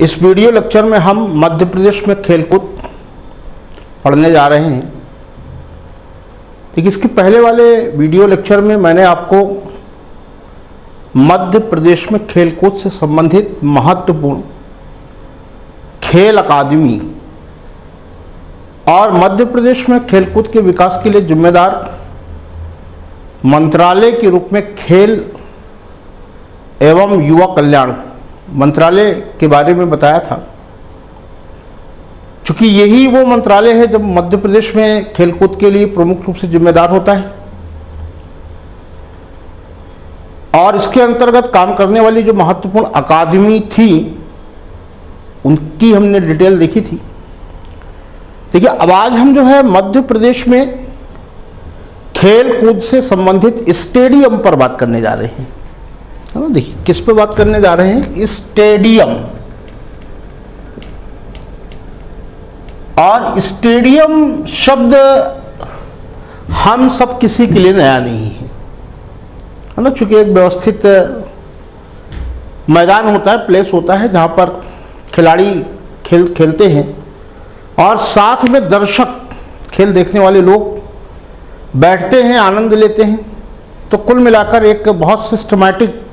इस video lecture में हम मध्य प्रदेश में खेलकूद पढ़ने जा रहे हैं। देखिए, इसके पहले वाले वीडियो लेक्चर में मैंने आपको मध्य प्रदेश में खेलकूद से संबंधित महत्वपूर्ण खेल अकादमी और मध्य प्रदेश में खेलकूद के विकास के लिए जिम्मेदार मंत्रालय के रूप में खेल एवं युवा कल्याण मंत्रालय के बारे में बताया था। चूँकि यही वो मंत्रालय है जब मध्य प्रदेश में खेलकूद के लिए प्रमुख रूप से जिम्मेदार होता है और इसके अंतर्गत काम करने वाली जो महत्वपूर्ण अकादमी थी उनकी हमने डिटेल देखी थी। देखिए, अब आज हम जो है मध्य प्रदेश में खेल कूद से संबंधित स्टेडियम पर बात करने जा रहे हैं। है ना? देखिए, किस पे बात करने जा रहे हैं? स्टेडियम। और स्टेडियम शब्द हम सब किसी के लिए नया नहीं है ना, चूंकि एक व्यवस्थित मैदान होता है, प्लेस होता है जहाँ पर खिलाड़ी खेलते हैं और साथ में दर्शक, खेल देखने वाले लोग बैठते हैं, आनंद लेते हैं। तो कुल मिलाकर एक बहुत सिस्टमैटिक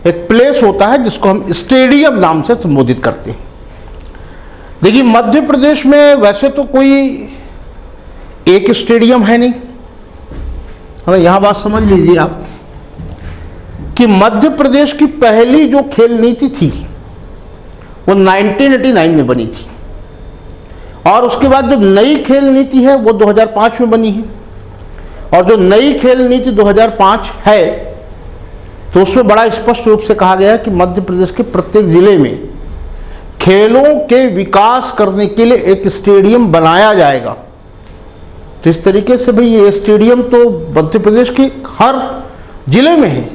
एक प्लेस होता है जिसको हम स्टेडियम नाम से संबोधित करते हैं। देखिए, मध्य प्रदेश में वैसे तो कोई एक स्टेडियम है नहीं, है। यहाँ बात समझ लीजिए आप कि मध्य प्रदेश की पहली जो खेल नीति थी वो 1989 में बनी थी और उसके बाद जो नई खेल नीति है वो 2005 में बनी है। और जो नई खेल नीति 2005 है तो उसमें बड़ा स्पष्ट रूप से कहा गया है कि मध्य प्रदेश के प्रत्येक जिले में खेलों के विकास करने के लिए एक स्टेडियम बनाया जाएगा। तो इस तरीके से भाई ये स्टेडियम तो मध्य प्रदेश के हर जिले में है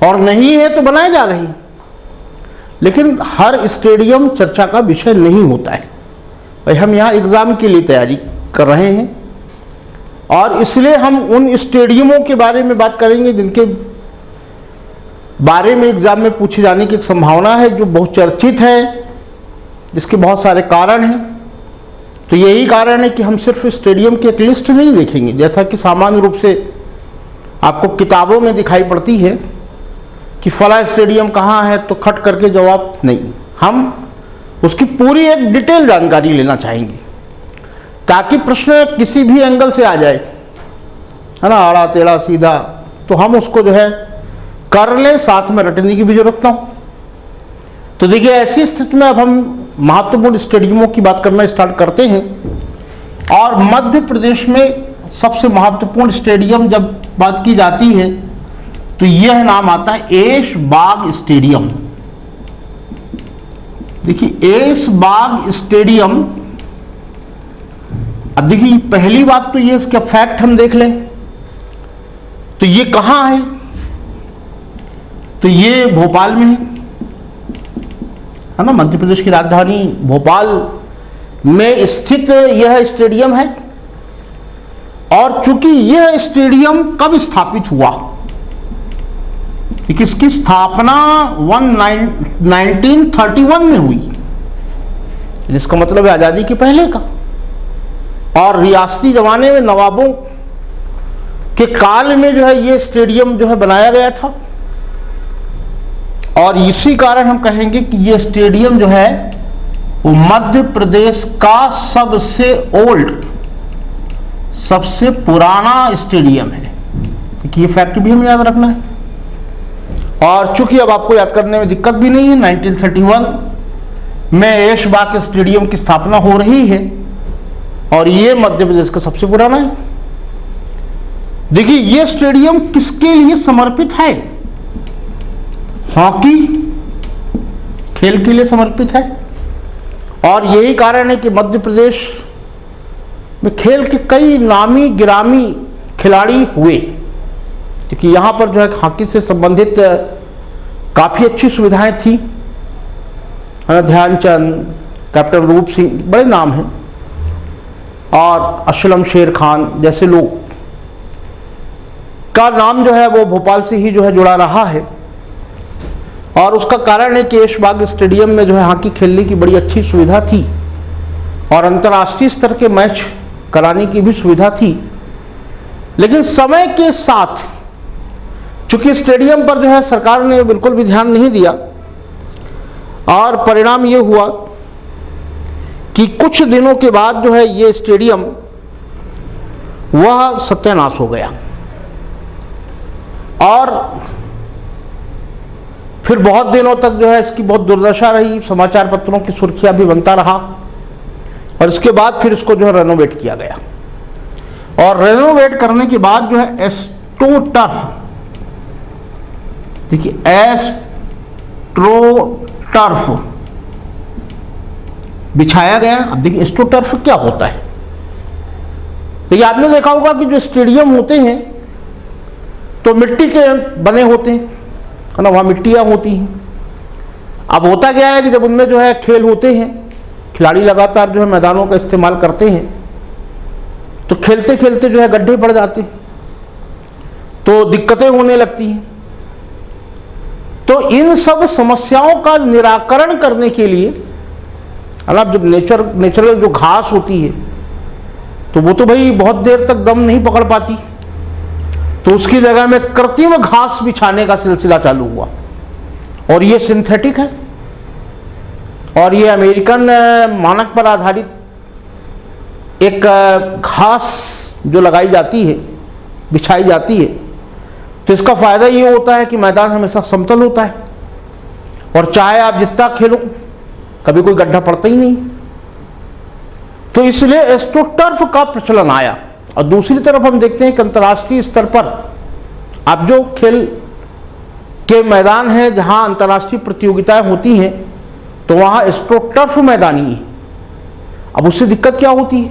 और नहीं है तो बनाए जा रहे हैं, लेकिन हर स्टेडियम चर्चा का विषय नहीं होता है। भाई हम यहाँ एग्जाम के लिए तैयारी कर रहे हैं और इसलिए हम उन स्टेडियमों के बारे में बात करेंगे जिनके बारे में एग्जाम में पूछे जाने की एक संभावना है, जो बहुत चर्चित है, जिसके बहुत सारे कारण हैं। तो यही कारण है कि हम सिर्फ स्टेडियम की एक लिस्ट नहीं देखेंगे जैसा कि सामान्य रूप से आपको किताबों में दिखाई पड़ती है कि फला स्टेडियम कहाँ है तो खट करके जवाब नहीं। हम उसकी पूरी एक डिटेल जानकारी लेना चाहेंगे ताकि प्रश्न किसी भी एंगल से आ जाए, है ना, आड़ा टेढ़ा सीधा, तो हम उसको जो है कर ले, साथ में रटने की भी जरूरत ना हो। तो देखिए, ऐसी स्थिति में अब हम महत्वपूर्ण स्टेडियमों की बात करना स्टार्ट करते हैं और मध्य प्रदेश में सबसे महत्वपूर्ण स्टेडियम जब बात की जाती है तो यह नाम आता है ऐशबाग स्टेडियम। देखिए, ऐशबाग स्टेडियम, अब देखिए पहली बात तो ये इसका फैक्ट हम देख लें तो ये कहाँ है? तो ये भोपाल में है ना, मध्य प्रदेश की राजधानी भोपाल में स्थित यह स्टेडियम है। और चूंकि यह स्टेडियम कब स्थापित हुआ, इसकी स्थापना 1931 में हुई, जिसका मतलब है आजादी के पहले का। और रियासती जमाने में नवाबों के काल में जो है ये स्टेडियम जो है बनाया गया था और इसी कारण हम कहेंगे कि ये स्टेडियम जो है वो मध्य प्रदेश का सबसे ओल्ड, सबसे पुराना स्टेडियम है। ये फैक्ट भी हमें याद रखना है। और चूंकि अब आपको याद करने में दिक्कत भी नहीं है, 1931 में ऐशबाग स्टेडियम की स्थापना हो रही है और ये मध्य प्रदेश का सबसे पुराना है। देखिए, ये स्टेडियम किसके लिए समर्पित है? हॉकी खेल के लिए समर्पित है और यही कारण है कि मध्य प्रदेश में खेल के कई नामी गिरामी खिलाड़ी हुए, क्योंकि यहाँ पर जो है हॉकी से संबंधित काफ़ी अच्छी सुविधाएं थी। ध्यानचंद, कैप्टन रूप सिंह, बड़े नाम हैं, और असलम शेर खान जैसे लोग का नाम जो है वो भोपाल से ही जो है जुड़ा रहा है। और उसका कारण है कि ऐशबाग स्टेडियम में जो है हॉकी खेलने की बड़ी अच्छी सुविधा थी और अंतर्राष्ट्रीय स्तर के मैच कराने की भी सुविधा थी। लेकिन समय के साथ चूंकि स्टेडियम पर जो है सरकार ने बिल्कुल भी ध्यान नहीं दिया और परिणाम ये हुआ कि कुछ दिनों के बाद जो है ये स्टेडियम वह सत्यानाश हो गया और फिर बहुत दिनों तक जो है इसकी बहुत दुर्दशा रही, समाचार पत्रों की सुर्खियां भी बनता रहा और इसके बाद फिर इसको जो है रेनोवेट किया गया और रेनोवेट करने के बाद जो है एस्ट्रोटर्फ, देखिए एस्ट्रोटर्फ बिछाया गया। अब देखिए एस्ट्रोटर्फ क्या होता है। देखिए आपने देखा होगा कि जो स्टेडियम होते हैं तो मिट्टी के बने होते हैं, है ना, वहाँ मिट्टियाँ होती हैं। अब होता क्या है कि जब उनमें जो है खेल होते हैं, खिलाड़ी लगातार जो है मैदानों का इस्तेमाल करते हैं तो खेलते खेलते जो है गड्ढे पड़ जाते हैं तो दिक्कतें होने लगती हैं। तो इन सब समस्याओं का निराकरण करने के लिए, अब जब नेचुरल जो घास होती है तो वो तो भाई बहुत देर तक दम नहीं पकड़ पाती, तो उसकी जगह में कृत्रिम घास बिछाने का सिलसिला चालू हुआ और ये सिंथेटिक है और ये अमेरिकन मानक पर आधारित एक घास जो लगाई जाती है, बिछाई जाती है। तो इसका फायदा ये होता है कि मैदान हमेशा समतल होता है और चाहे आप जितना खेलो कभी कोई गड्ढा पड़ता ही नहीं। तो इसलिए एस्ट्रोटर्फ का प्रचलन आया। और दूसरी तरफ हम देखते हैं कि अंतर्राष्ट्रीय स्तर पर अब जो खेल के मैदान हैं जहां अंतर्राष्ट्रीय प्रतियोगिताएं होती हैं तो वहां एस्ट्रोटर्फ मैदान ही है। अब उससे दिक्कत क्या होती है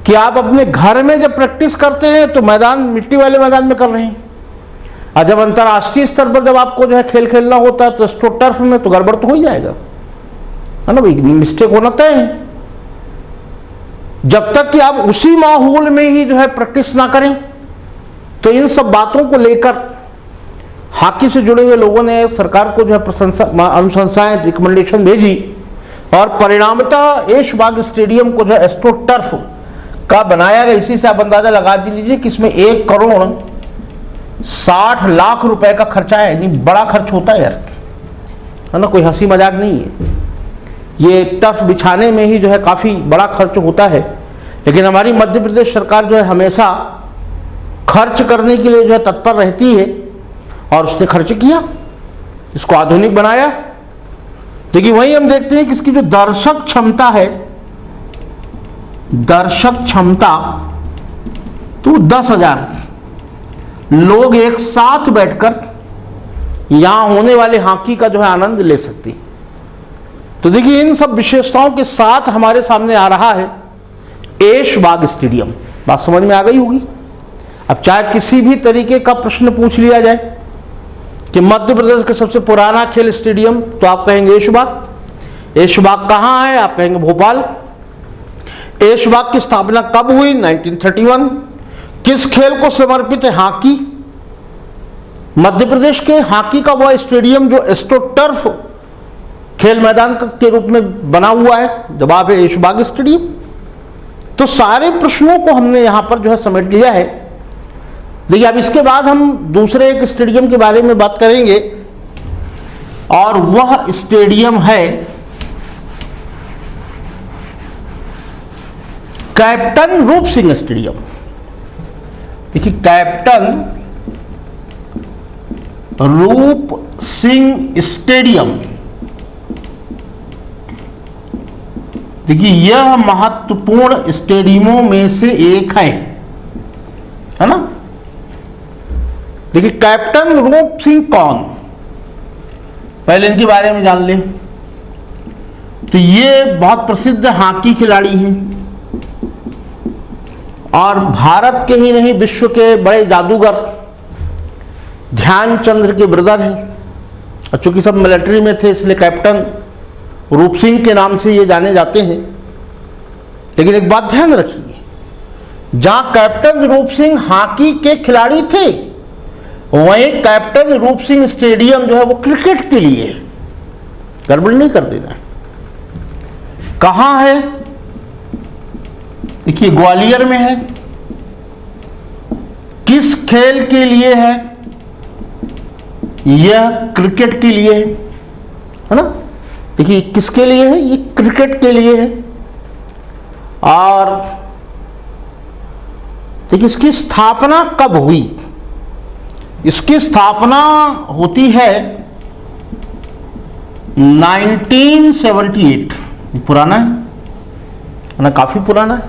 कि आप अपने घर में जब प्रैक्टिस करते हैं तो मैदान मिट्टी वाले मैदान में कर रहे हैं और जब अंतर्राष्ट्रीय स्तर पर जब आपको जो है खेल खेलना होता है तो एस्ट्रोटर्फ में तो गड़बड़ तो हो ही जाएगा, है ना भाई, मिस्टेक होना तय है। जब तक कि आप उसी माहौल में ही जो है प्रैक्टिस ना करें तो इन सब बातों को लेकर हॉकी से जुड़े हुए लोगों ने सरकार को जो है अनुशंसाएं, रिकमेंडेशन भेजी और परिणामतः ऐशबाग स्टेडियम को जो है एस्ट्रोटर्फ का बनाया गया। इसी से आप अंदाजा लगा दीजिए कि इसमें 1,60,00,000 रुपए का खर्चा है। यानी बड़ा खर्च होता है यार, है ना, कोई हंसी मजाक नहीं है। ये टर्फ बिछाने में ही जो है काफ़ी बड़ा खर्च होता है, लेकिन हमारी मध्य प्रदेश सरकार जो है हमेशा खर्च करने के लिए जो है तत्पर रहती है और उसने खर्च किया, इसको आधुनिक बनाया। देखिए वहीं हम देखते हैं कि इसकी जो दर्शक क्षमता है, दर्शक क्षमता तो 10,000 लोग एक साथ बैठकर यहां होने वाले हॉकी का जो है आनंद ले सकते हैं। तो देखिए इन सब विशेषताओं के साथ हमारे सामने आ रहा है ऐशबाग स्टेडियम। बात समझ में आ गई होगी। अब चाहे किसी भी तरीके का प्रश्न पूछ लिया जाए कि मध्य प्रदेश का सबसे पुराना खेल स्टेडियम, तो आप कहेंगे ऐशबाग। ऐशबाग कहाँ है? आप कहेंगे भोपाल। ऐशबाग की स्थापना कब हुई? 1931। किस खेल को समर्पित है? हॉकी। मध्य प्रदेश के हॉकी का वह स्टेडियम जो एस्ट्रोटर्फ खेल मैदान के रूप में बना हुआ है, जवाब है ऐशबाग स्टेडियम। तो सारे प्रश्नों को हमने यहां पर जो है समेट लिया है। देखिए अब इसके बाद हम दूसरे एक स्टेडियम के बारे में बात करेंगे और वह स्टेडियम है कैप्टन रूप सिंह स्टेडियम। देखिए कैप्टन रूप सिंह स्टेडियम, देखिए यह महत्वपूर्ण स्टेडियमों में से एक है ना। देखिए कैप्टन रूप सिंह कौन, पहले इनके बारे में जान लें। तो ये बहुत प्रसिद्ध हॉकी खिलाड़ी हैं और भारत के ही नहीं विश्व के बड़े जादूगर ध्यानचंद्र के ब्रदर हैं। और चूंकि सब मिलिट्री में थे इसलिए कैप्टन रूप सिंह के नाम से ये जाने जाते हैं। लेकिन एक बात ध्यान रखिए, जहां कैप्टन रूप सिंह हॉकी के खिलाड़ी थे वहीं कैप्टन रूप सिंह स्टेडियम जो है वो क्रिकेट के लिए है, गड़बड़ नहीं कर देना। कहाँ है? देखिए ग्वालियर में है। किस खेल के लिए है? यह क्रिकेट के लिए है ना। देखिए किसके लिए है? ये क्रिकेट के लिए है। और देखिए इसकी स्थापना कब हुई? इसकी स्थापना होती है 1978। पुराना है ना, काफी पुराना है।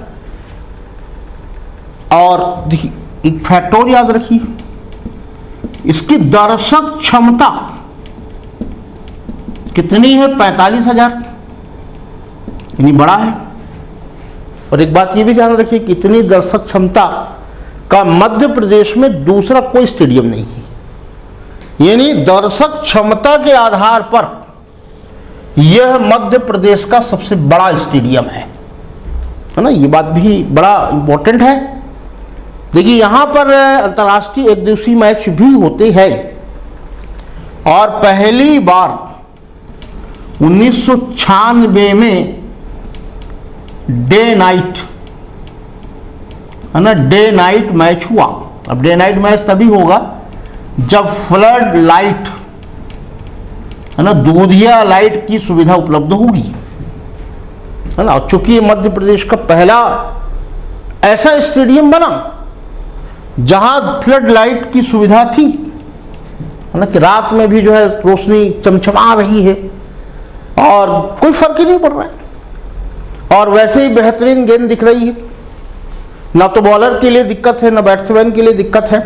और देखिए एक फैक्ट और याद रखिए, इसकी दर्शक क्षमता कितनी है? 45,000, यानी बड़ा है। और एक बात ये भी ध्यान रखिए, कितनी दर्शक क्षमता का मध्य प्रदेश में दूसरा कोई स्टेडियम नहीं है। यानी दर्शक क्षमता के आधार पर यह मध्य प्रदेश का सबसे बड़ा स्टेडियम है ना। ये बात भी बड़ा इंपॉर्टेंट है। देखिए यहाँ पर अंतर्राष्ट्रीय एक दिवसीय मैच भी होते हैं और पहली बार 1996 में डे नाइट है ना, डे नाइट मैच हुआ। अब डे नाइट मैच तभी होगा जब फ्लड लाइट है ना, दूधिया लाइट की सुविधा उपलब्ध होगी, है ना। चूंकि मध्य प्रदेश का पहला ऐसा स्टेडियम बना जहां फ्लड लाइट की सुविधा थी, है ना, कि रात में भी जो है रोशनी चमचमा रही है और कोई फर्क ही नहीं पड़ रहा है, और वैसे ही बेहतरीन गेंद दिख रही है। ना तो बॉलर के लिए दिक्कत है, ना बैट्समैन के लिए दिक्कत है।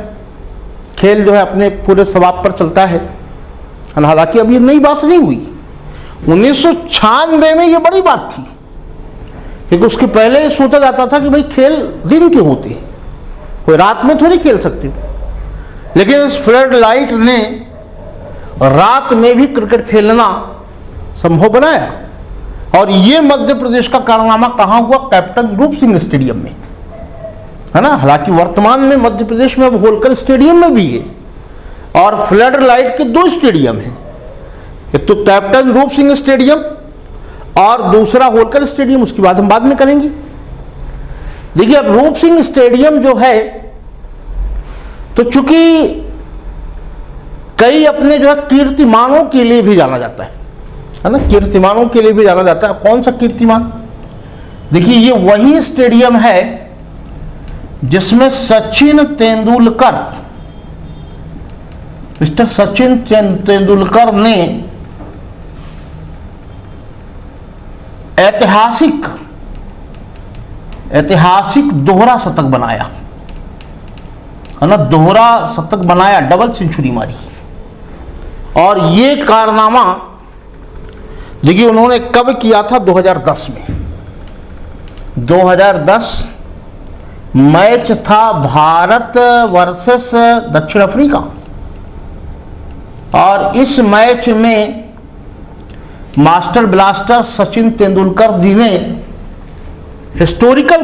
खेल जो है अपने पूरे सवाब पर चलता है। हालांकि अब ये नई बात नहीं हुई, 1996 में ये बड़ी बात थी, क्योंकि उसके पहले ये सोचा जाता था कि भाई खेल दिन के होते हैं, कोई रात में थोड़ी खेल सकते। लेकिन इस फ्लड लाइट ने रात में भी क्रिकेट खेलना संभव बनाया। और ये मध्य प्रदेश का कारनामा कहां हुआ? कैप्टन रूप सिंह स्टेडियम में, है ना। हालांकि वर्तमान में मध्य प्रदेश में अब होलकर स्टेडियम में भी है और फ्लड लाइट के 2 स्टेडियम हैं, एक तो कैप्टन रूप सिंह स्टेडियम और दूसरा होलकर स्टेडियम। उसकी बात हम बाद में करेंगे। देखिए अब रूप सिंह स्टेडियम जो है, तो चूंकि कई अपने जो है कीर्तिमानों के लिए भी जाना जाता है ना, कीर्तिमानों के लिए भी जाना जाता है। कौन सा कीर्तिमान? देखिए ये वही स्टेडियम है जिसमें सचिन तेंदुलकर, मिस्टर सचिन तेंदुलकर ने ऐतिहासिक दोहरा शतक बनाया, है ना। दोहरा शतक बनाया, डबल सेंचुरी मारी। और ये कारनामा देखिए उन्होंने कब किया था? 2010 में। 2010 मैच था भारत वर्सेस दक्षिण अफ्रीका, और इस मैच में मास्टर ब्लास्टर सचिन तेंदुलकर जी ने हिस्टोरिकल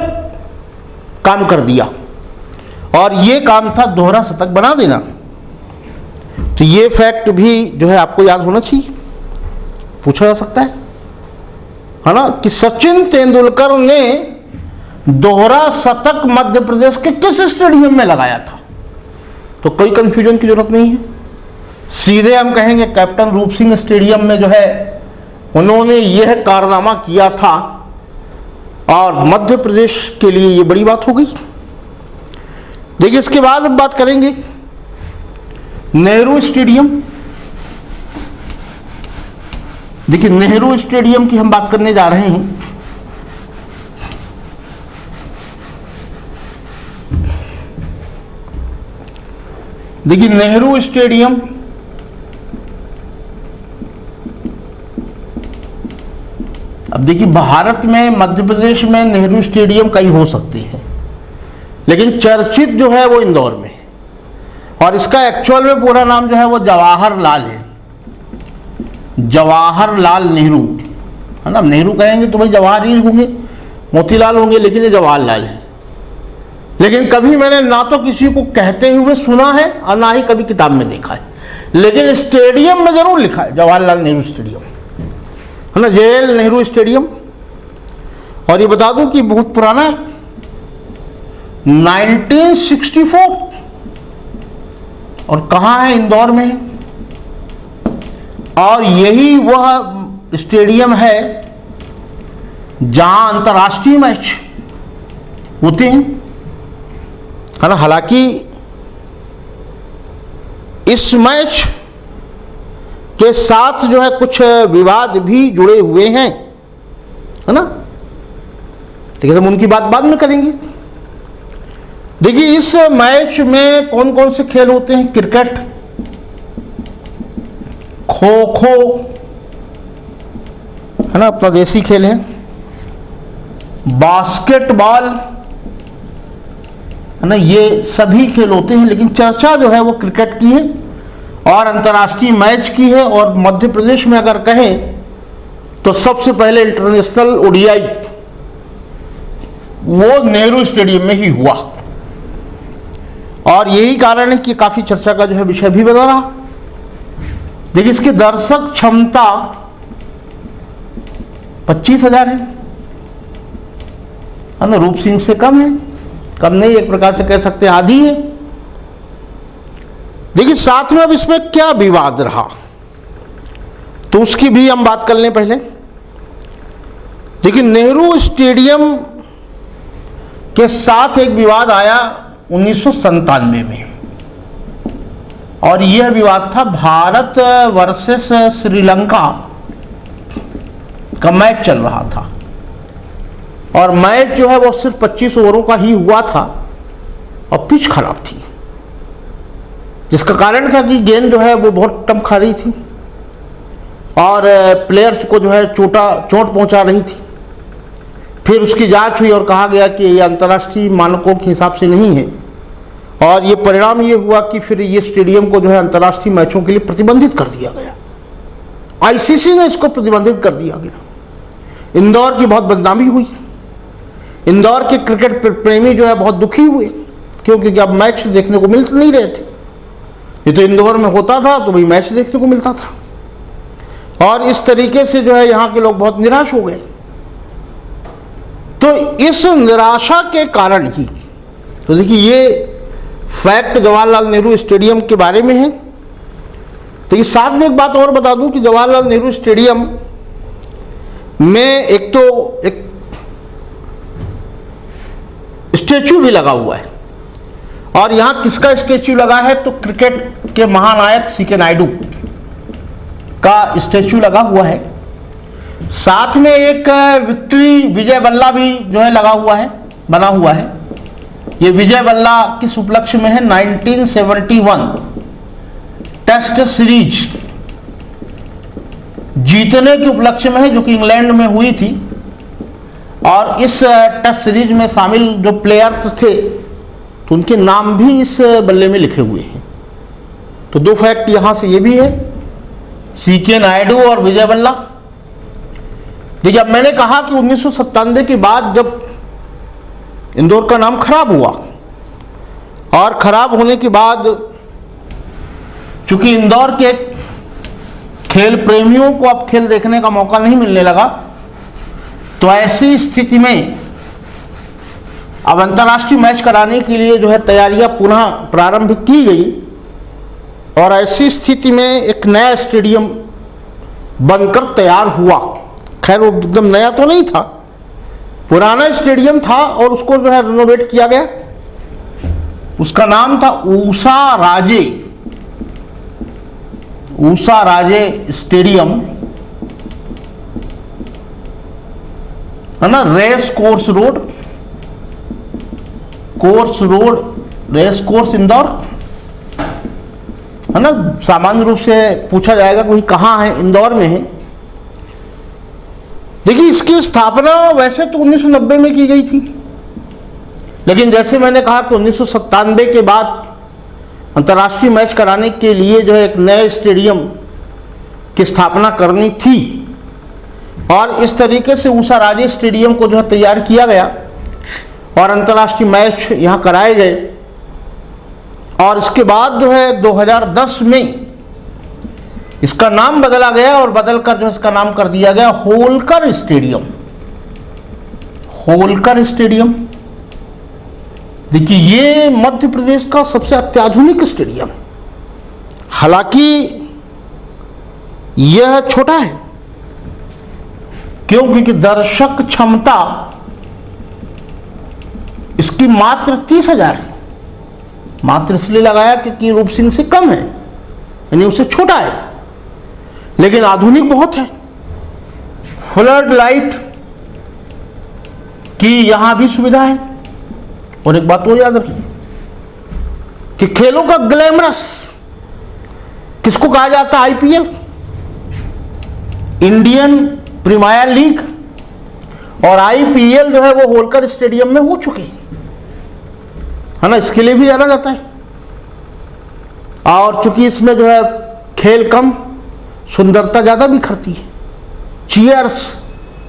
काम कर दिया, और ये काम था दोहरा शतक बना देना। तो ये फैक्ट भी जो है आपको याद होना चाहिए, पूछा जा सकता है ना, कि सचिन तेंदुलकर ने दोहरा शतक मध्य प्रदेश के किस स्टेडियम में लगाया था। तो कोई कंफ्यूजन की जरूरत नहीं है, सीधे हम कहेंगे कैप्टन रूप सिंह स्टेडियम में जो है उन्होंने यह कारनामा किया था, और मध्य प्रदेश के लिए ये बड़ी बात हो गई। देखिए इसके बाद हम बात करेंगे नेहरू स्टेडियम। देखिए नेहरू स्टेडियम की हम बात करने जा रहे हैं। देखिए नेहरू स्टेडियम अब देखिए भारत में मध्य प्रदेश में नेहरू स्टेडियम कई हो सकते हैं, लेकिन चर्चित जो है वो इंदौर में है, और इसका एक्चुअल में पूरा नाम जो है वो जवाहरलाल है, जवाहरलाल नेहरू, है ना। नेहरू कहेंगे तो भाई जवाहर ही होंगे, मोतीलाल होंगे, लेकिन ये जवाहरलाल है। लेकिन कभी मैंने ना तो किसी को कहते हुए सुना है और ना ही कभी किताब में देखा है। लेकिन स्टेडियम में जरूर लिखा है जवाहरलाल नेहरू स्टेडियम, है ना, JL नेहरू स्टेडियम। और ये बता दूं कि बहुत पुराना है, 1964, और कहाँ है, इंदौर में है। और यही वह स्टेडियम है जहां अंतर्राष्ट्रीय मैच होते हैं, है ना। हालांकि इस मैच के साथ जो है कुछ विवाद भी जुड़े हुए हैं, है ना। ठीक है, हम उनकी बात बाद में करेंगे। देखिए, इस मैच में कौन कौन से खेल होते हैं? क्रिकेट, खो खो, है ना, अपना देसी खेल है, बास्केटबॉल, है ना, ये सभी खेल होते हैं। लेकिन चर्चा जो है वो क्रिकेट की है और अंतर्राष्ट्रीय मैच की है। और मध्य प्रदेश में अगर कहें तो सबसे पहले इंटरनेशनल ODI वो नेहरू स्टेडियम में ही हुआ, और यही कारण है कि काफी चर्चा का जो है विषय भी बना रहा। देखिए, इसकी दर्शक क्षमता 25,000 है ना, रूप सिंह से कम है, कम नहीं, एक प्रकार से कह सकते हैं आधी है। देखिए, साथ में अब इसमें क्या विवाद रहा तो उसकी भी हम बात कर लें पहले। देखिए, नेहरू स्टेडियम के साथ एक विवाद आया 1997 में, और यह विवाद था भारत वर्सेस श्रीलंका का मैच चल रहा था। और मैच जो है वो सिर्फ 25 ओवरों का ही हुआ था और पिच खराब थी, जिसका कारण था कि गेंद जो है वो बहुत टम खा रही थी और प्लेयर्स को जो है चोट पहुंचा रही थी। फिर उसकी जांच हुई और कहा गया कि ये अंतर्राष्ट्रीय मानकों के हिसाब से नहीं है, और ये परिणाम ये हुआ कि फिर ये स्टेडियम को जो है अंतर्राष्ट्रीय मैचों के लिए प्रतिबंधित कर दिया गया। ICC ने इसको प्रतिबंधित कर दिया गया। इंदौर की बहुत बदनामी हुई, इंदौर के क्रिकेट प्रेमी जो है बहुत दुखी हुए, क्योंकि अब मैच देखने को मिल नहीं रहे थे। ये तो इंदौर में होता था तो भाई मैच देखने को मिलता था, और इस तरीके से जो है यहाँ के लोग बहुत निराश हो गए। तो इस निराशा के कारण ही, तो देखिए ये फैक्ट जवाहरलाल नेहरू स्टेडियम के बारे में है। तो इस साथ में एक बात और बता दूं कि जवाहरलाल नेहरू स्टेडियम में एक स्टैचू भी लगा हुआ है, और यहां किसका स्टैचू लगा है तो क्रिकेट के महानायक CK नायडू का स्टैचू लगा हुआ है। साथ में एक विजय बल्ला भी जो है लगा हुआ है, बना हुआ है। ये विजय बल्ला किस उपलक्ष्य में है? 1971 टेस्ट सीरीज जीतने के उपलक्ष्य में है, जो कि इंग्लैंड में हुई थी। और इस टेस्ट सीरीज में शामिल जो प्लेयर्स थे तो उनके नाम भी इस बल्ले में लिखे हुए हैं। तो दो फैक्ट यहां से ये भी है, CK नायडू और विजय बल्ला। देखिए, अब मैंने कहा कि 1997 के बाद जब इंदौर का नाम खराब हुआ, और खराब होने के बाद चूंकि इंदौर के खेल प्रेमियों को अब खेल देखने का मौका नहीं मिलने लगा, तो ऐसी स्थिति में अब अंतर्राष्ट्रीय मैच कराने के लिए जो है तैयारियां पुनः प्रारंभ की गई, और ऐसी स्थिति में एक नया स्टेडियम बनकर तैयार हुआ। खैर वो एकदम नया तो नहीं था, पुराना स्टेडियम था, और उसको जो है रिनोवेट किया गया। उसका नाम था ऊषा राजे स्टेडियम, है ना, race course road race course Indore, है ना। सामान्य रूप से पूछा जाएगा कि कहाँ है, इंदौर में है। देखिए, इसकी स्थापना वैसे तो 1990 में की गई थी, लेकिन जैसे मैंने कहा कि 1997 के बाद अंतर्राष्ट्रीय मैच कराने के लिए जो है एक नए स्टेडियम की स्थापना करनी थी, और इस तरीके से ऊषा राजे स्टेडियम को जो है तैयार किया गया। और अंतर्राष्ट्रीय मैच यहाँ कराए गए। और इसके बाद जो है 2010 में इसका नाम बदला गया और बदलकर जो इसका नाम कर दिया गया होलकर स्टेडियम। होलकर स्टेडियम, देखिए ये मध्य प्रदेश का सबसे अत्याधुनिक स्टेडियम। हालांकि यह छोटा है, क्यों? क्योंकि दर्शक क्षमता इसकी मात्र 30,000 है। मात्र इसलिए लगाया क्योंकि रूप सिंह से कम है, यानी उससे छोटा है, लेकिन आधुनिक बहुत है। फ्लड लाइट की यहां भी सुविधा है। और एक बात और याद रखिए कि खेलों का ग्लैमरस किसको कहा जाता है? आईपीएल, इंडियन प्रीमियर लीग और आईपीएल जो है वो होलकर स्टेडियम में हो चुके हैं, है ना। इसके लिए भी जाना जाता है। और चूंकि इसमें जो है खेल कम, सुंदरता ज्यादा बिखरती है। चीयर्स,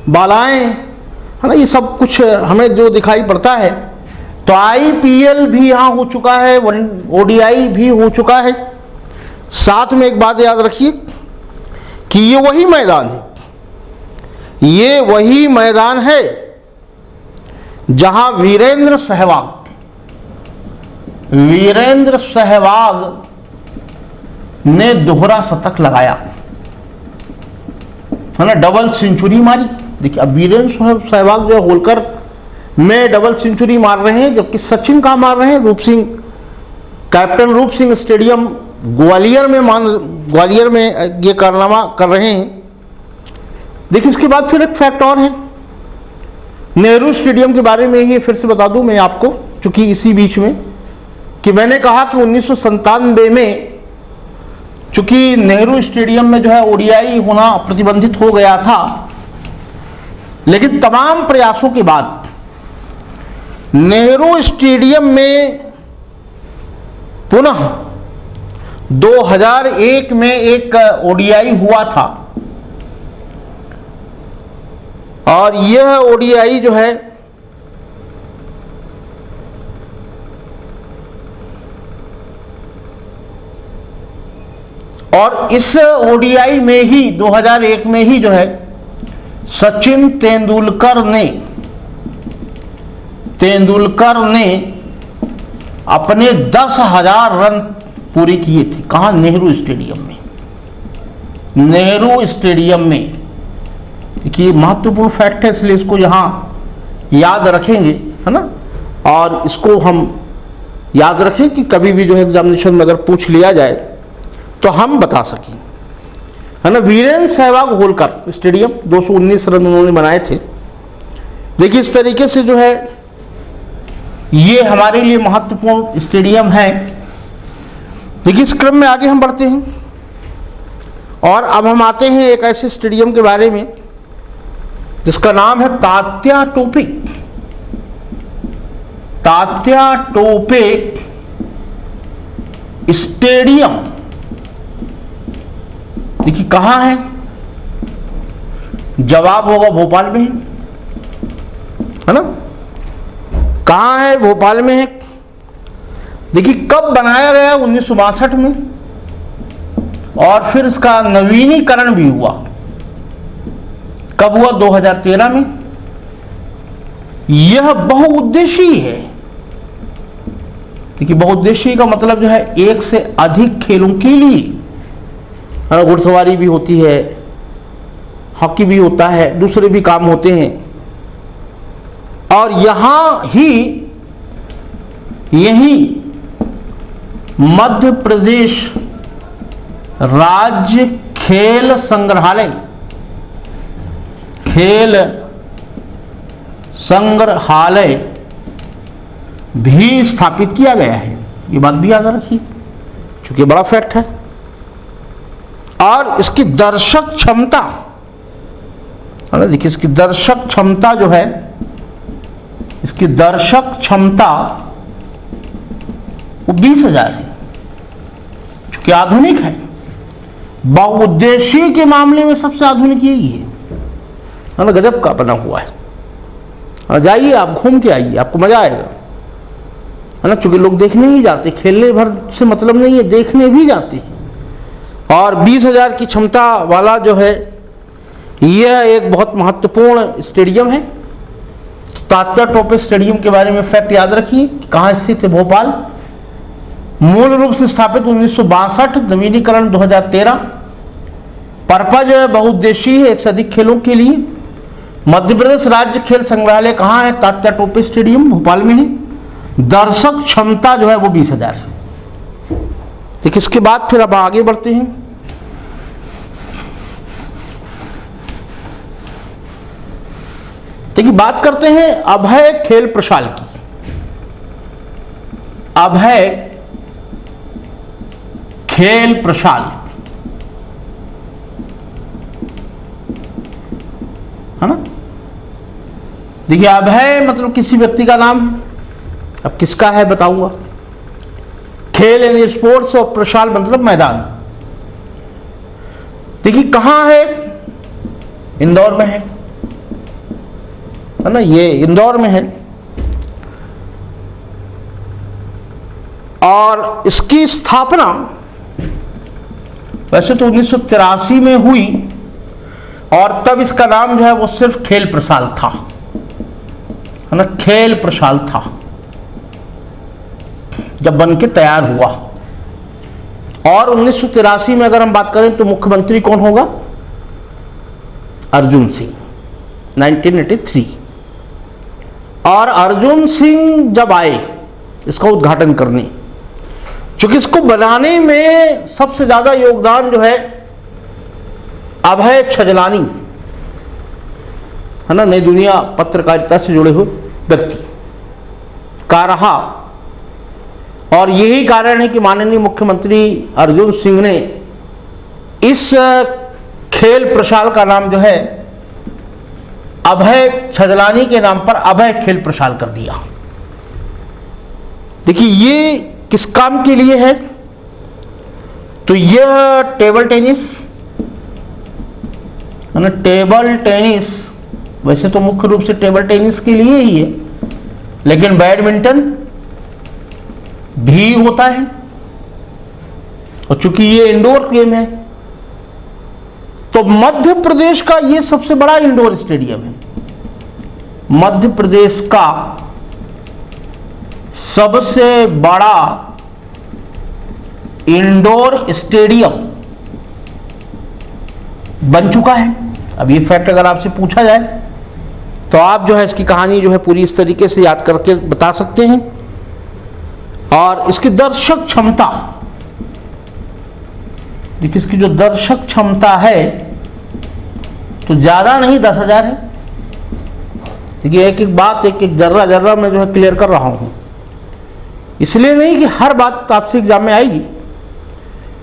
बालाएं, है ना, ये सब कुछ हमें जो दिखाई पड़ता है। तो आईपीएल भी यहां हो चुका है, ओडीआई भी हो चुका है। साथ में एक बात याद रखिए कि ये वही मैदान है, ये वही मैदान है जहां वीरेंद्र सहवाग ने दोहरा शतक लगाया, है ना, डबल सेंचुरी मारी। देखिए अब वीरेंद्र सहवाग जो होलकर में डबल सेंचुरी मार रहे हैं, जबकि सचिन कहाँ मार रहे हैं? रूप सिंह, कैप्टन रूप सिंह स्टेडियम ग्वालियर में ये कारनामा कर रहे हैं। देखिए इसके बाद फिर एक फैक्ट और है नेहरू स्टेडियम के बारे में ही फिर से बता दूं मैं आपको, चूंकि इसी बीच में कि मैंने कहा कि 1997 में चूंकि नेहरू स्टेडियम में जो है ओडीआई होना प्रतिबंधित हो गया था, लेकिन तमाम प्रयासों के बाद नेहरू स्टेडियम में पुनः 2001 में एक ओडीआई हुआ था। और यह ओडीआई जो है और इस ओडीआई में ही 2001 में ही जो है सचिन तेंदुलकर ने अपने 10,000 रन पूरे किए थे। कहाँ? नेहरू स्टेडियम में। देखिए महत्वपूर्ण फैक्ट है, इसलिए इसको यहां याद रखेंगे, है ना। और इसको हम याद रखें कि कभी भी जो है एग्जामिनेशन में अगर पूछ लिया जाए तो हम बता सकें, है ना। वीरेंद्र सहवाग होलकर स्टेडियम 219 रन उन्होंने बनाए थे। देखिए इस तरीके से जो है ये हमारे लिए महत्वपूर्ण स्टेडियम है। देखिए इस क्रम में आगे हम बढ़ते हैं और अब हम आते हैं एक ऐसे स्टेडियम के बारे में जिसका नाम है तात्या टोपे स्टेडियम। देखिए कहाँ है? जवाब होगा भोपाल में है ना। कहाँ है? भोपाल में है। देखिए कब बनाया गया? 1962 में, और फिर इसका नवीनीकरण भी हुआ। कब हुआ? 2013 में। यह बहुउद्देशीय है। देखिए बहुउद्देशीय का मतलब जो है एक से अधिक खेलों के लिए, घुड़सवारी भी होती है, हॉकी भी होता है, दूसरे भी काम होते हैं। और यही मध्य प्रदेश राज्य खेल संग्रहालय भी स्थापित किया गया है। ये बात भी याद रखिए, क्योंकि बड़ा फैक्ट है। और इसकी दर्शक क्षमता, देखिए इसकी दर्शक क्षमता जो है, इसकी दर्शक क्षमता वो 20,000 है, चूंकि आधुनिक है। बहुउद्देशीय के मामले में सबसे आधुनिक यही है ना। गजब का बना हुआ है। जाइए आप, घूम के आइए, आपको मजा आएगा, है ना। चूंकि लोग देखने ही जाते, खेलने भर से मतलब नहीं है, देखने भी जाते हैं। और 20,000 की क्षमता वाला जो है यह एक बहुत महत्वपूर्ण स्टेडियम है। तात्या टोपे स्टेडियम के बारे में फैक्ट याद रखिए, कहाँ स्थित है, भोपाल। मूल रूप से स्थापित 1962, नवीनीकरण 2013। पर्पज बहुउद्देशीय है, 1 से अधिक खेलों के लिए। मध्य प्रदेश राज्य खेल संग्रहालय कहाँ है, तात्या टोपे स्टेडियम भोपाल में है। दर्शक क्षमता जो है वो 20,000। देखिए इसके बाद फिर अब आगे बढ़ते हैं। देखिए बात करते हैं अभय खेल प्रशाल की। अभय खेल प्रशाल, है ना। देखिए अभय मतलब किसी व्यक्ति का नाम है, अब किसका है बताऊंगा। खेल एंड स्पोर्ट्स और प्रशाल मतलब मैदान। देखिए कहां है, इंदौर में है ना, ये इंदौर में है। और इसकी स्थापना वैसे तो 1983 में हुई, और तब इसका नाम जो है वो सिर्फ खेल प्रशाल था, है ना, खेल प्रशाल था जब बन के तैयार हुआ। और 1983 में अगर हम बात करें तो मुख्यमंत्री कौन होगा, अर्जुन सिंह, 1983। और अर्जुन सिंह जब आए इसका उद्घाटन करने, क्योंकि इसको बनाने में सबसे ज्यादा योगदान जो है अभय छजलानी, है ना, नई दुनिया पत्रकारिता से जुड़े हुए व्यक्ति का रहा। और यही कारण है कि माननीय मुख्यमंत्री अर्जुन सिंह ने इस खेल प्रशाल का नाम जो है अभय छजलानी के नाम पर अभय खेल प्रशाल कर दिया। देखिए ये किस काम के लिए है, तो यह टेबल टेनिस, है ना, टेबल टेनिस। वैसे तो मुख्य रूप से टेबल टेनिस के लिए ही है, लेकिन बैडमिंटन भी होता है। और चूंकि ये इंडोर गेम है, तो मध्य प्रदेश का ये सबसे बड़ा इंडोर स्टेडियम है। मध्य प्रदेश का सबसे बड़ा इंडोर स्टेडियम बन चुका है। अब ये फैक्ट अगर आपसे पूछा जाए तो आप जो है इसकी कहानी जो है पूरी इस तरीके से याद करके बता सकते हैं। और इसकी दर्शक क्षमता, देखिए इसकी जो दर्शक क्षमता है तो ज्यादा नहीं, 10,000 है। देखिए एक एक बात, एक एक जर्रा जर्रा मैं जो है क्लियर कर रहा हूं, इसलिए नहीं कि हर बात आपसे एग्जाम में आएगी,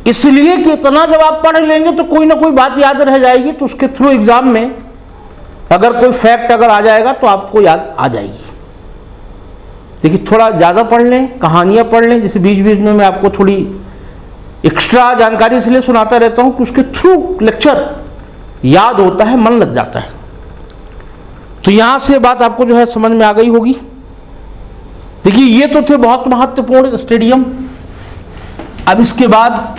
इसलिए कि इतना जब आप पढ़ लेंगे तो कोई ना कोई बात याद रह जाएगी, तो उसके थ्रू एग्जाम में अगर कोई फैक्ट अगर आ जाएगा तो आपको याद आ जाएगी। देखिए थोड़ा ज़्यादा पढ़ लें, कहानियाँ पढ़ लें, जैसे बीच बीच में मैं आपको थोड़ी एक्स्ट्रा जानकारी इसलिए सुनाता रहता हूँ कि उसके थ्रू लेक्चर याद होता है, मन लग जाता है। तो यहाँ से बात आपको जो है समझ में आ गई होगी। देखिए ये तो थे बहुत महत्वपूर्ण स्टेडियम। अब इसके बाद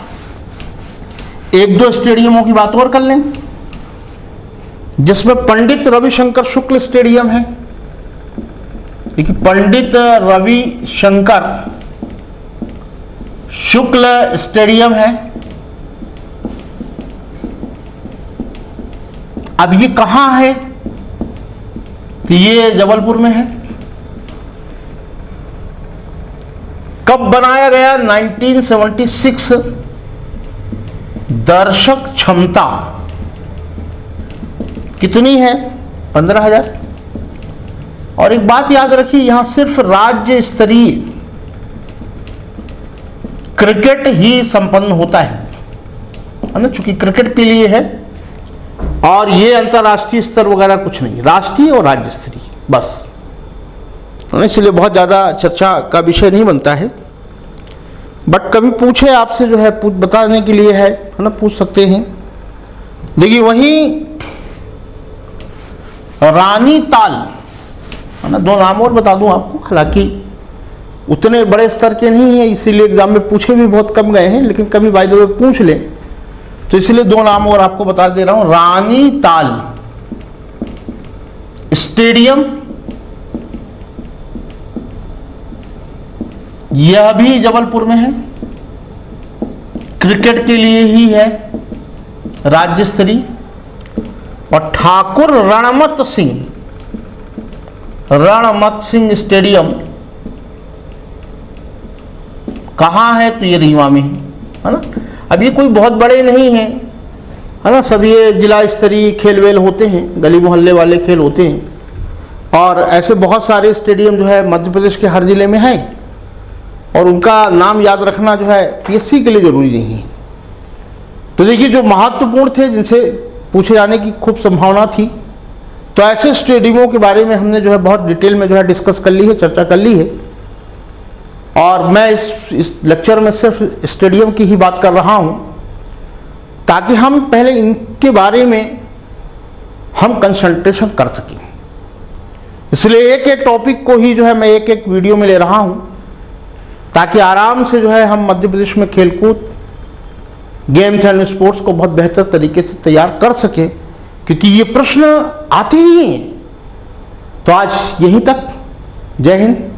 एक दो स्टेडियमों की बात और कर लें, जिसमें पंडित रविशंकर शुक्ल स्टेडियम है। देखिए पंडित रविशंकर शुक्ल स्टेडियम है। अब ये कहां है, तो ये जबलपुर में है। कब बनाया गया, 1976। दर्शक क्षमता कितनी है, 15,000। और एक बात याद रखिए, यहां सिर्फ राज्य स्तरीय क्रिकेट ही संपन्न होता है ना, चूंकि क्रिकेट के लिए है। और ये अंतर्राष्ट्रीय स्तर वगैरह कुछ नहीं, राष्ट्रीय और राज्य स्तरीय बस, इसलिए बहुत ज़्यादा चर्चा का विषय नहीं बनता है। बट कभी पूछे आपसे जो है बताने के लिए है ना, पूछ सकते हैं। देखिए वहीं रानी ताल है ना। 2 नाम और बता दूं आपको, हालांकि उतने बड़े स्तर के नहीं हैं, इसीलिए एग्जाम में पूछे भी बहुत कम गए हैं, लेकिन कभी बाय द वे पूछ लें तो इसलिए 2 नाम और आपको बता दे रहा हूं। रानी ताल स्टेडियम, यह भी जबलपुर में है, क्रिकेट के लिए ही है, राज्य स्तरीय। और ठाकुर रणमत सिंह स्टेडियम कहाँ है, तो ये रीवा में है ना। अब ये कोई बहुत बड़े नहीं हैं, है ना, सब ये जिला स्तरीय खेल वेल होते हैं, गली मोहल्ले वाले खेल होते हैं। और ऐसे बहुत सारे स्टेडियम जो है मध्य प्रदेश के हर जिले में हैं, और उनका नाम याद रखना जो है पीएससी के लिए जरूरी नहीं है। तो देखिए, जो महत्वपूर्ण थे, जिनसे पूछे जाने की खूब संभावना थी, तो ऐसे स्टेडियमों के बारे में हमने जो है बहुत डिटेल में जो है डिस्कस कर ली है, चर्चा कर ली है। और मैं इस लेक्चर में सिर्फ स्टेडियम की ही बात कर रहा हूं, ताकि हम पहले इनके बारे में हम कंसंट्रेशन कर सकें। इसलिए एक एक टॉपिक को ही जो है मैं एक एक वीडियो में ले रहा हूं, ताकि आराम से जो है हम मध्य प्रदेश में खेलकूद, गेम्स एंड स्पोर्ट्स को बहुत बेहतर तरीके से तैयार कर सकें, क्योंकि ये प्रश्न आते ही हैं। तो आज यहीं तक। जय हिंद।